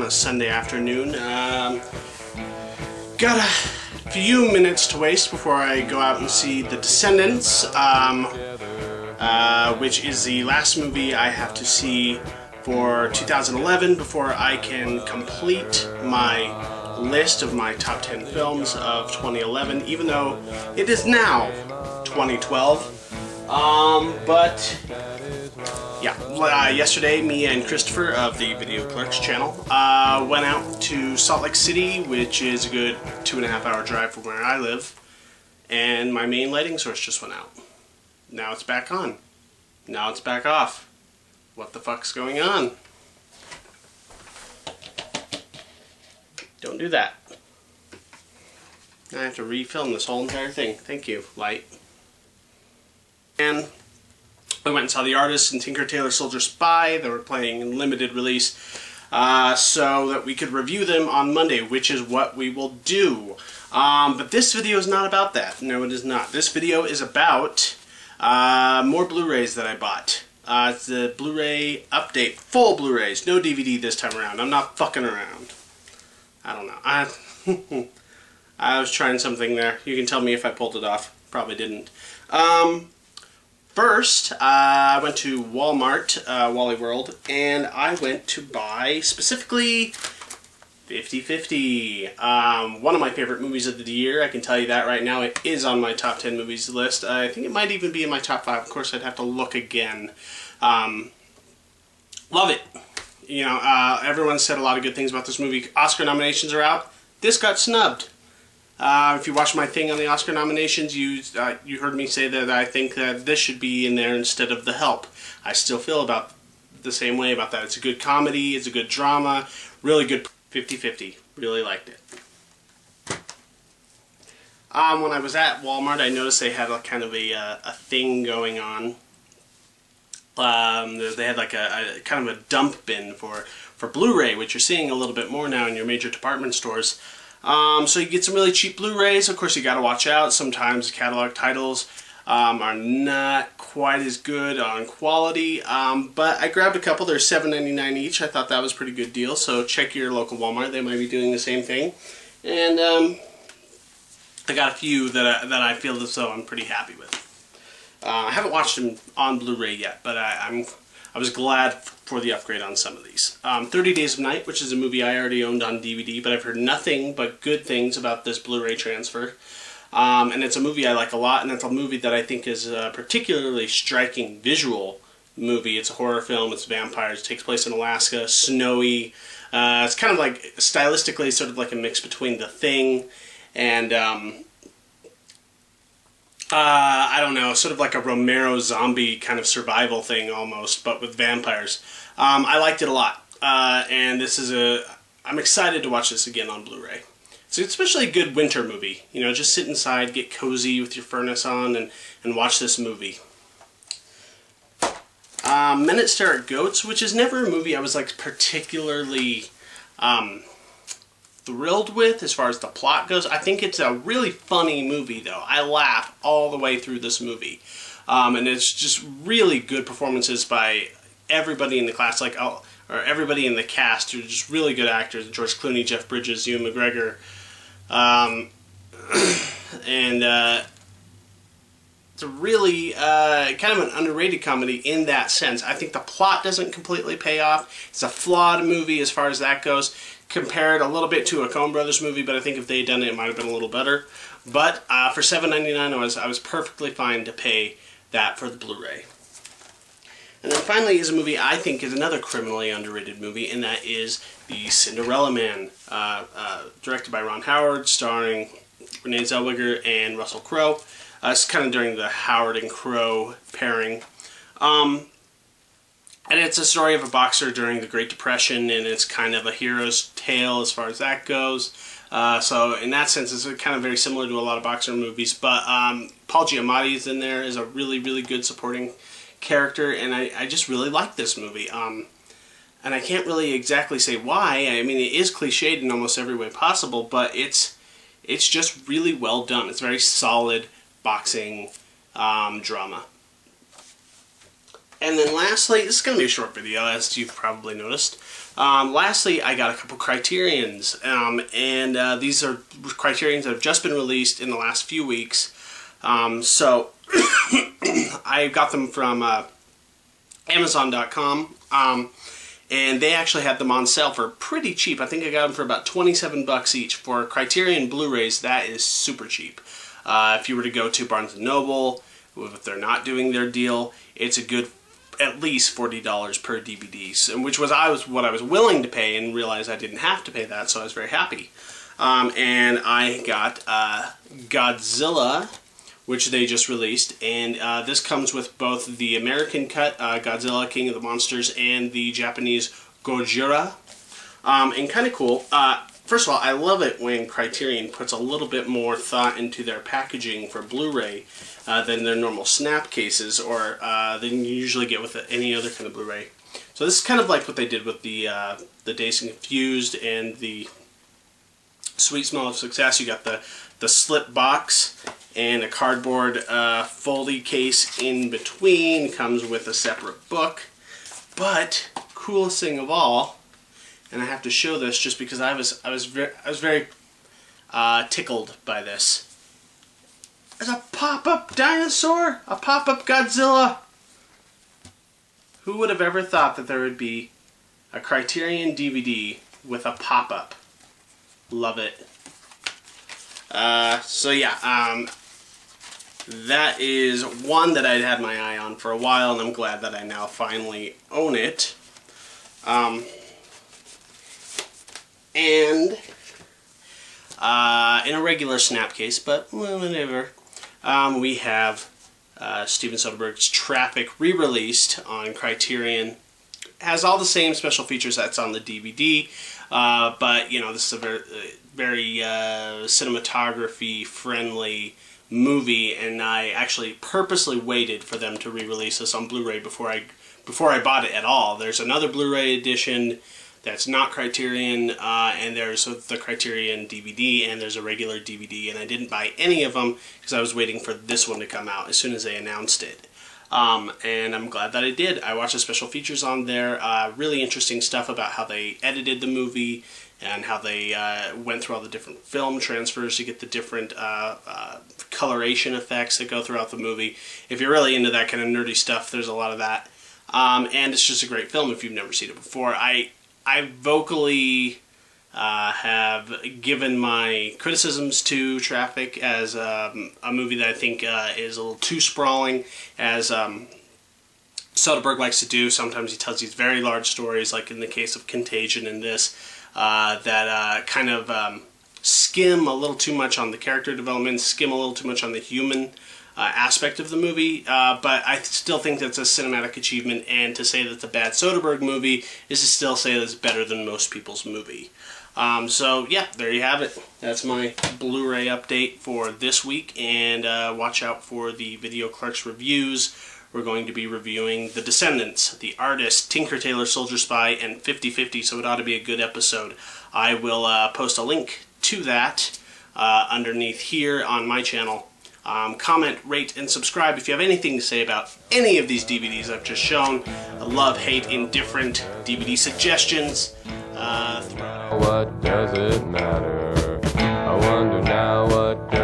on a Sunday afternoon. Got a few minutes to waste before I go out and see The Descendants, which is the last movie I have to see for 2011 before I can complete my list of my top 10 films of 2011, even though it is now 2012. But yeah, yesterday me and Christopher of the Video Clerks channel went out to Salt Lake City, which is a good 2.5 hour drive from where I live, and my main lighting source just went out. Now it's back on. Now it's back off. What the fuck's going on? Don't do that. I have to refilm this whole entire thing. Thank you, light. And I went and saw The Artist and Tinker Tailor Soldier Spy. They were playing in limited release so that we could review them on Monday, which is what we will do. But this video is not about that. No, it is not. This video is about more Blu-rays that I bought. It's the Blu Ray update. Full Blu-rays. No DVD this time around. I'm not fucking around. I don't know. I was trying something there. You can tell me if I pulled it off. Probably didn't. First, I went to Walmart, Wally World, and I went to buy specifically 50/50. One of my favorite movies of the year. I can tell you that right now. It is on my top 10 movies list. I think it might even be in my top 5. Of course, I'd have to look again. Love it. You know, everyone said a lot of good things about this movie. Oscar nominations are out. This got snubbed. If you watch my thing on the Oscar nominations, you heard me say that I think that this should be in there instead of The Help. I still feel about the same way about that. It's a good comedy, it's a good drama, really good 50/50. Really liked it. When I was at Walmart, I noticed they had kind of a thing going on. They had like a kind of a dump bin for Blu-ray, which you're seeing a little bit more now in your major department stores. So you get some really cheap Blu-rays. Of course, you got to watch out. Sometimes catalog titles are not quite as good on quality. But I grabbed a couple. They're $7.99 each. I thought that was a pretty good deal. So check your local Walmart. They might be doing the same thing. And I got a few that I feel as though I'm pretty happy with. I haven't watched them on Blu-ray yet, but I was glad for the upgrade on some of these. 30 Days of Night, which is a movie I already owned on DVD, but I've heard nothing but good things about this Blu-ray transfer. And it's a movie I like a lot, and it's a movie that I think is a particularly striking visual movie. It's a horror film, it's vampires, it takes place in Alaska, snowy. It's kind of like, stylistically, sort of like a mix between The Thing and I don't know, sort of like a Romero zombie kind of survival thing almost, but with vampires. I liked it a lot, and this is I'm excited to watch this again on Blu-ray. It's especially a good winter movie. You know, just sit inside, get cozy with your furnace on, and watch this movie. Men That Stare at Goats, which is never a movie I was like particularly thrilled with as far as the plot goes. I think it's a really funny movie, though. I laugh all the way through this movie. And it's just really good performances by everybody in the class, or everybody in the cast, who are just really good actors. George Clooney, Jeff Bridges, Ewan McGregor. And it's a really kind of an underrated comedy in that sense. I think the plot doesn't completely pay off. It's a flawed movie as far as that goes. Compared a little bit to a Coen Brothers movie, but I think if they had done it, it might have been a little better. But for $7.99, I was perfectly fine to pay that for the Blu-ray. And then finally is a movie I think is another criminally underrated movie, and that is The Cinderella Man, directed by Ron Howard, starring Renee Zellweger and Russell Crowe. It's kind of during the Howard and Crowe pairing. And it's a story of a boxer during the Great Depression, and it's kind of a hero's tale as far as that goes. So in that sense, it's kind of very similar to a lot of boxer movies. But Paul Giamatti is in there as a really, really good supporting character, and I just really like this movie. And I can't really exactly say why. I mean, it is cliched in almost every way possible, but it's just really well done. It's very solid boxing drama. And then lastly, this is going to be a short video, as you've probably noticed. Lastly, I got a couple Criterions, and these are Criterions that have just been released in the last few weeks. So I got them from Amazon.com, and they actually had them on sale for pretty cheap. I think I got them for about 27 bucks each. For Criterion Blu-rays, that is super cheap. If you were to go to Barnes & Noble, if they're not doing their deal, it's a good at least $40 per DVD, which was what I was willing to pay, and realized I didn't have to pay that, so I was very happy. And I got Godzilla, which they just released, and this comes with both the American cut, Godzilla King of the Monsters, and the Japanese Gojira. And kind of cool. First of all, I love it when Criterion puts a little bit more thought into their packaging for Blu-ray than their normal snap cases, or than you usually get with any other kind of Blu-ray. So this is kind of like what they did with the Dazed and Confused and the Sweet Smell of Success. You got the slip box and a cardboard foldy case in between. Comes with a separate book. But coolest thing of all, and I have to show this just because I was very tickled by this. There's a pop-up dinosaur, a pop-up Godzilla. Who would have ever thought that there would be a Criterion DVD with a pop-up? Love it. So yeah, that is one that I'd had my eye on for a while, and I'm glad that I now finally own it. And in a regular snap case, but well, whatever, we have Steven Soderbergh's Traffic re-released on Criterion. Has all the same special features that's on the DVD, but you know, this is a very cinematography friendly movie, and I actually purposely waited for them to re-release this on Blu-ray before I bought it at all. There's another Blu-ray edition that's not Criterion, and there's the Criterion DVD, and there's a regular DVD, and I didn't buy any of them because I was waiting for this one to come out as soon as they announced it. And I'm glad that I did. I watched the special features on there, really interesting stuff about how they edited the movie and how they went through all the different film transfers to get the different coloration effects that go throughout the movie. If you're really into that kind of nerdy stuff, there's a lot of that. And it's just a great film if you've never seen it before. I vocally have given my criticisms to Traffic as a movie that I think is a little too sprawling, as Soderbergh likes to do. Sometimes he tells these very large stories, like in the case of Contagion and this, that kind of skim a little too much on the character development, skim a little too much on the human aspect of the movie, but I still think that's a cinematic achievement, and to say that it's a bad Soderbergh movie is to still say that it's better than most people's movie. So yeah, there you have it. That's my Blu-ray update for this week, and watch out for the Video Clerks reviews. We're going to be reviewing The Descendants, The Artist, Tinker Tailor Soldier Spy, and 50/50, so it ought to be a good episode. I will post a link to that underneath here on my channel. Comment, rate, and subscribe if you have anything to say about any of these DVDs I've just shown. Love, hate, indifferent, DVD suggestions. What does it matter? I wonder now what does